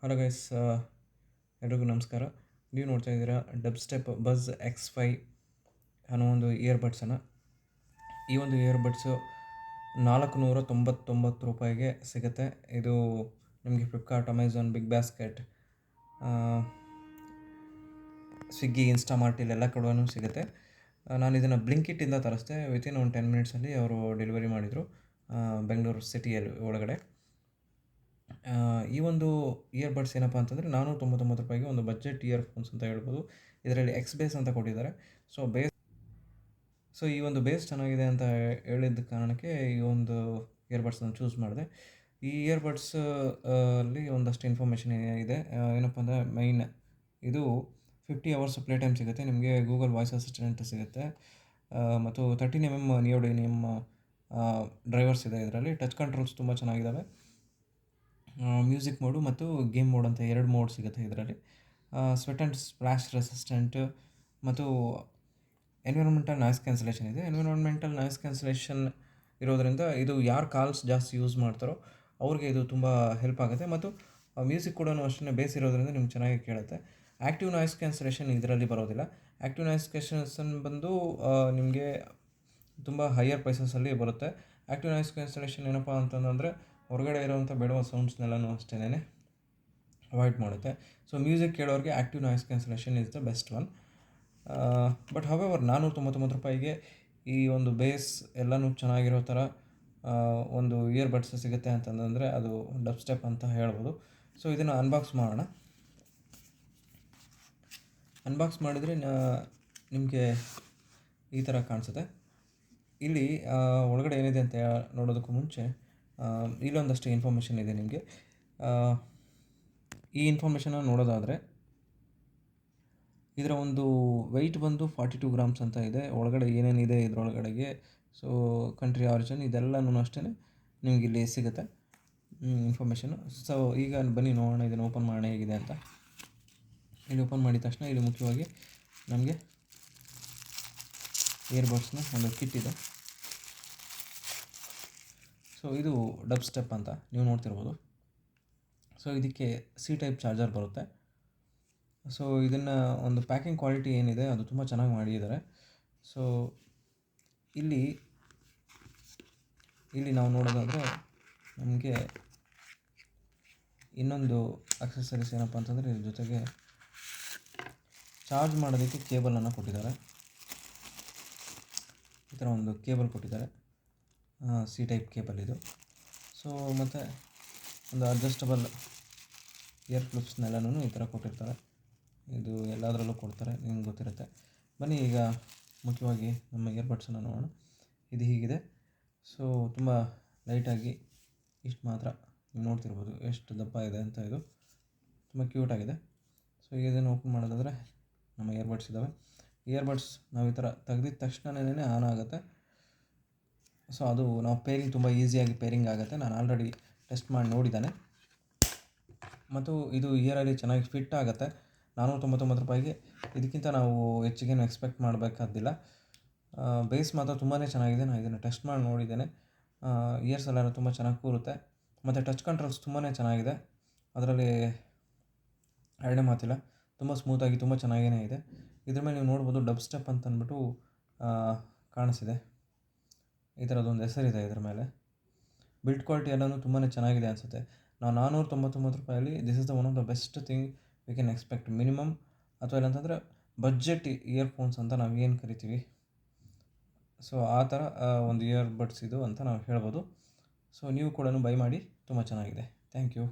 Hello guys, ಎಲ್ರಿಗೂ ನಮಸ್ಕಾರ. ನೀವು ನೋಡ್ತಾ ಇದ್ದೀರಾ ಡಬ್ ಸ್ಟೆಪ್ ಬಜ್ X5 ಅನ್ನೋ ಒಂದು ಇಯರ್ಬಡ್ಸನ್ನು. ಈ ಒಂದು ಇಯರ್ಬಡ್ಸು ₹499 ಸಿಗುತ್ತೆ. ಇದು ನಿಮಗೆ ಫ್ಲಿಪ್ಕಾರ್ಟ್, ಅಮೆಝಾನ್, ಬಿಗ್ ಬಾಸ್ಕೆಟ್, ಸ್ವಿಗ್ಗಿ, ಇನ್ಸ್ಟಾಮಾರ್ಟ್ ಇಲ್ಲೆಲ್ಲ ಕೂಡ ಸಿಗುತ್ತೆ. ನಾನು ಇದನ್ನು ಬ್ಲಿಂಕಿಟ್ಟಿಂದ ತರಿಸ್ದೆ. ವಿತಿನ್ ಒಂದು 10 ಮಿನಿಟ್ಸಲ್ಲಿ ಅವರು ಡೆಲಿವರಿ ಮಾಡಿದರು ಬೆಂಗಳೂರು ಸಿಟಿಯಲ್ಲಿ ಒಳಗಡೆ. ಈ ಒಂದು ಇಯರ್ಬಡ್ಸ್ ಏನಪ್ಪ ಅಂತಂದರೆ ₹499 ಒಂದು ಬಜೆಟ್ ಇಯರ್ಫೋನ್ಸ್ ಅಂತ ಹೇಳ್ಬೋದು. ಇದರಲ್ಲಿ ಎಕ್ಸ್ ಬೇಸ್ ಅಂತ ಕೊಟ್ಟಿದ್ದಾರೆ. ಸೊ ಈ ಒಂದು ಬೇಸ್ ಚೆನ್ನಾಗಿದೆ ಅಂತ ಹೇಳಿದ ಕಾರಣಕ್ಕೆ ಈ ಒಂದು ಇಯರ್ಬಡ್ಸನ್ನು ಚೂಸ್ ಮಾಡಿದೆ. ಈ ಇಯರ್ಬಡ್ಸ್ ಅಲ್ಲಿ ಒಂದಷ್ಟು ಇನ್ಫಾರ್ಮೇಷನ್ ಇದೆ. ಏನಪ್ಪ ಅಂದರೆ ಮೈನ್ ಇದು 50 ಅವರ್ಸ್ ಪ್ಲೇ ಟೈಮ್ ಸಿಗುತ್ತೆ ನಿಮಗೆ. ಗೂಗಲ್ ವಾಯ್ಸ್ ಅಸಿಸ್ಟೆಂಟ್ ಸಿಗುತ್ತೆ ಮತ್ತು 13mm ನಿಯೋಡಿನಿಯಮ್ ಡ್ರೈವರ್ಸ್ ಇದೆ ಇದರಲ್ಲಿ. ಟಚ್ ಕಂಟ್ರೋಲ್ಸ್ ತುಂಬ ಚೆನ್ನಾಗಿದ್ದಾವೆ. ಮ್ಯೂಸಿಕ್ ಮೋಡು ಮತ್ತು ಗೇಮ್ ಮೋಡ್ ಅಂತ 2 ಮೋಡ್ ಸಿಗುತ್ತೆ ಇದರಲ್ಲಿ. ಸ್ವೆಟ್ ಆ್ಯಂಡ್ ಸ್ಪ್ಲಾಶ್ ರೆಸಿಸ್ಟೆಂಟ್ ಮತ್ತು ಎನ್ವಿರಾನ್ಮೆಂಟಲ್ ನಾಯ್ಸ್ ಕ್ಯಾನ್ಸಲೇಷನ್ ಇದೆ. ಎನ್ವಿರಾನ್ಮೆಂಟಲ್ ನಾಯ್ಸ್ ಕ್ಯಾನ್ಸಲೇಷನ್ ಇರೋದರಿಂದ ಇದು ಯಾರು ಕಾಲ್ಸ್ ಜಾಸ್ತಿ ಯೂಸ್ ಮಾಡ್ತಾರೋ ಅವ್ರಿಗೆ ಇದು ತುಂಬ ಹೆಲ್ಪ್ ಆಗುತ್ತೆ. ಮತ್ತು ಮ್ಯೂಸಿಕ್ ಕೂಡ ಅಷ್ಟೇ ಬೇಸ್ ಇರೋದ್ರಿಂದ ನಿಮ್ಗೆ ಚೆನ್ನಾಗಿ ಕೇಳುತ್ತೆ. ಆ್ಯಕ್ಟಿವ್ ನಾಯ್ಸ್ ಕ್ಯಾನ್ಸಲೇಷನ್ ಇದರಲ್ಲಿ ಬರೋದಿಲ್ಲ. ಆ್ಯಕ್ಟಿವ್ ನಾಯ್ಸ್ ಕ್ಯಾನ್ಸಲೇಷನ್ ಬಂದು ನಿಮಗೆ ತುಂಬ ಹೈಯರ್ ಪ್ರೈಸಸಲ್ಲಿ ಬರುತ್ತೆ. ಆ್ಯಕ್ಟಿವ್ ನಾಯ್ಸ್ ಕ್ಯಾನ್ಸಲೇಷನ್ ಏನಪ್ಪ ಅಂತಂದರೆ ಹೊರಗಡೆ ಇರೋವಂಥ ಬೇಡವ ಸೌಂಡ್ಸ್ನೆಲ್ಲನೂ ಅಷ್ಟೇ ಅವಾಯ್ಡ್ ಮಾಡುತ್ತೆ. ಸೊ ಮ್ಯೂಸಿಕ್ ಕೇಳೋರಿಗೆ active noise cancellation is the best one. But however ₹499 ಈ ಒಂದು ಬೇಸ್ ಎಲ್ಲನೂ ಚೆನ್ನಾಗಿರೋ ಥರ ಒಂದು ಇಯರ್ಬಡ್ಸ್ ಸಿಗುತ್ತೆ ಅಂತಂದರೆ ಅದು ಡಬ್ ಸ್ಟೆಪ್ ಅಂತ ಹೇಳ್ಬೋದು. ಸೊ ಇದನ್ನು ಅನ್ಬಾಕ್ಸ್ ಮಾಡೋಣ. ಅನ್ಬಾಕ್ಸ್ ಮಾಡಿದರೆ ನಿಮಗೆ ಈ ಥರ ಕಾಣಿಸುತ್ತೆ. ಇಲ್ಲಿ ಒಳಗಡೆ ಏನಿದೆ ಅಂತ ನೋಡೋದಕ್ಕೂ ಮುಂಚೆ ಇಲ್ಲೊಂದಷ್ಟು ಇನ್ಫಾರ್ಮೇಷನ್ ಇದೆ ನಿಮಗೆ. ಈ ಇನ್ಫಾರ್ಮೇಷನ್ನ ನೋಡೋದಾದರೆ ಇದರ ಒಂದು ವೆಯ್ಟ್ ಬಂದು 42 ಗ್ರಾಮ್ಸ್ ಅಂತ ಇದೆ. ಒಳಗಡೆ ಏನೇನಿದೆ ಇದರೊಳಗಡೆಗೆ, ಸೊ ಕಂಟ್ರಿ ಆರಿಜಿನ್ ಇದೆಲ್ಲನೂ ಅಷ್ಟೇ ನಿಮಗೆ ಇಲ್ಲಿ ಸಿಗುತ್ತೆ ಇನ್ಫಾರ್ಮೇಷನು. ಸೊ ಈಗ ಬನ್ನಿ ನೋಡೋಣ, ಇದನ್ನು ಓಪನ್ ಮಾಡೋಣ ಹೇಗಿದೆ ಅಂತ. ಇಲ್ಲಿ ಓಪನ್ ಮಾಡಿದ ತಕ್ಷಣ ಇಲ್ಲಿ ಮುಖ್ಯವಾಗಿ ನಮಗೆ ಇಯರ್ಬಡ್ಸ್ನ ಒಂದು ಕಿಟ್ ಇದೆ. ಸೊ ಇದು ಡಬ್ ಸ್ಟೆಪ್ ಅಂತ ನೀವು ನೋಡ್ತಿರ್ಬೋದು. ಸೊ ಇದಕ್ಕೆ ಸಿ ಟೈಪ್ ಚಾರ್ಜರ್ ಬರುತ್ತೆ. ಸೊ ಇದನ್ನು ಒಂದು ಪ್ಯಾಕಿಂಗ್ ಕ್ವಾಲಿಟಿ ಏನಿದೆ ಅದು ತುಂಬ ಚೆನ್ನಾಗಿ ಮಾಡಿದ್ದಾರೆ. ಸೊ ಇಲ್ಲಿ ನಾವು ನೋಡೋದಾದರೆ ನಮಗೆ ಇನ್ನೊಂದು ಅಕ್ಸೆಸರೀಸ್ ಏನಪ್ಪ ಅಂತಂದರೆ ಇದ್ರ ಜೊತೆಗೆ ಚಾರ್ಜ್ ಮಾಡೋದಕ್ಕೆ ಕೇಬಲನ್ನು ಕೊಟ್ಟಿದ್ದಾರೆ. ಈ ಥರ ಒಂದು ಕೇಬಲ್ ಕೊಟ್ಟಿದ್ದಾರೆ, ಸಿ ಟೈಪ್ ಕೇಬಲ್ ಇದು. ಸೊ ಮತ್ತು ಒಂದು ಅಡ್ಜಸ್ಟಬಲ್ ಇಯರ್ ಕ್ಲಿಪ್ಸ್ನೆಲ್ಲನೂ ಈ ಥರ ಕೊಟ್ಟಿರ್ತಾರೆ. ಇದು ಎಲ್ಲದರಲ್ಲೂ ಕೊಡ್ತಾರೆ, ನಿಮ್ಗೆ ಗೊತ್ತಿರುತ್ತೆ. ಬನ್ನಿ ಈಗ ಮುಖ್ಯವಾಗಿ ನಮ್ಮ ಇಯರ್ಬಡ್ಸನ್ನು ನೋಡೋಣ. ಇದು ಹೀಗಿದೆ. ಸೊ ತುಂಬ ಲೈಟಾಗಿ ಇಷ್ಟು ಮಾತ್ರ ನೀವು ನೋಡ್ತಿರ್ಬೋದು ಎಷ್ಟು ದಪ್ಪ ಇದೆ ಅಂತ. ಇದು ತುಂಬ ಕ್ಯೂಟಾಗಿದೆ. ಸೊ ಇದನ್ನು ಓಪನ್ ಮಾಡೋದಾದರೆ ನಮ್ಮ ಇಯರ್ಬಡ್ಸ್ ಇದ್ದಾವೆ. ಇಯರ್ಬಡ್ಸ್ ನಾವು ಈ ಥರ ತೆಗೆದಿದ ತಕ್ಷಣವೇ ಆನ್ ಆಗುತ್ತೆ. ಸೊ ಅದು ನಾವು ಪೇರಿಂಗ್ ತುಂಬ ಈಸಿಯಾಗಿ ಪೇರಿಂಗ್ ಆಗುತ್ತೆ. ನಾನು ಆಲ್ರೆಡಿ ಟೆಸ್ಟ್ ಮಾಡಿ ನೋಡಿದ್ದಾನೆ ಮತ್ತು ಇದು ಇಯರಲ್ಲಿ ಚೆನ್ನಾಗಿ ಫಿಟ್ ಆಗುತ್ತೆ. ₹499 ಇದಕ್ಕಿಂತ ನಾವು ಹೆಚ್ಚಿಗೇನು ಎಕ್ಸ್ಪೆಕ್ಟ್ ಮಾಡಬೇಕಾದಿಲ್ಲ. ಬೇಸ್ ಮಾತ್ರ ತುಂಬಾ ಚೆನ್ನಾಗಿದೆ. ನಾನು ಇದನ್ನು ಟೆಸ್ಟ್ ಮಾಡಿ ನೋಡಿದ್ದೇನೆ. ಇಯರ್ಸ್ ಎಲ್ಲ ತುಂಬ ಚೆನ್ನಾಗಿ ಕೂರುತ್ತೆ ಮತ್ತು ಟಚ್ ಕಂಟ್ರೋಲ್ಸ್ ತುಂಬಾ ಚೆನ್ನಾಗಿದೆ. ಅದರಲ್ಲಿ ಎರಡನೇ ಮಾತಿಲ್ಲ, ತುಂಬ ಸ್ಮೂತಾಗಿ ತುಂಬ ಚೆನ್ನಾಗೇ ಇದೆ. ಇದ್ರ ಮೇಲೆ ನೀವು ನೋಡ್ಬೋದು ಡಬ್ ಸ್ಟೆಪ್ ಅಂತ ಅಂದ್ಬಿಟ್ಟು ಕಾಣಿಸಿದೆ. ಈ ಥರದ್ದೊಂದು ಹೆಸರಿದೆ ಇದ್ರ ಮೇಲೆ. ಬಿಲ್ಡ್ ಕ್ವಾಲಿಟಿ ಎಲ್ಲನೂ ತುಂಬಾ ಚೆನ್ನಾಗಿದೆ ಅನಿಸುತ್ತೆ. ನಾವು ₹499 this is the one of the best thing we can expect minimum. ಅಥವಾ ಇಲ್ಲಾಂತಂದರೆ ಬಡ್ಜೆಟ್ ಇಯರ್ಫೋನ್ಸ್ ಅಂತ ನಾವು ಏನು ಕರಿತೀವಿ, ಸೊ ಆ ಥರ ಒಂದು ಇಯರ್ಬಡ್ಸ್ ಇದು ಅಂತ ನಾವು ಹೇಳ್ಬೋದು. ಸೊ ನೀವು ಕೂಡ ಬೈ ಮಾಡಿ, ತುಂಬ ಚೆನ್ನಾಗಿದೆ. Thank you.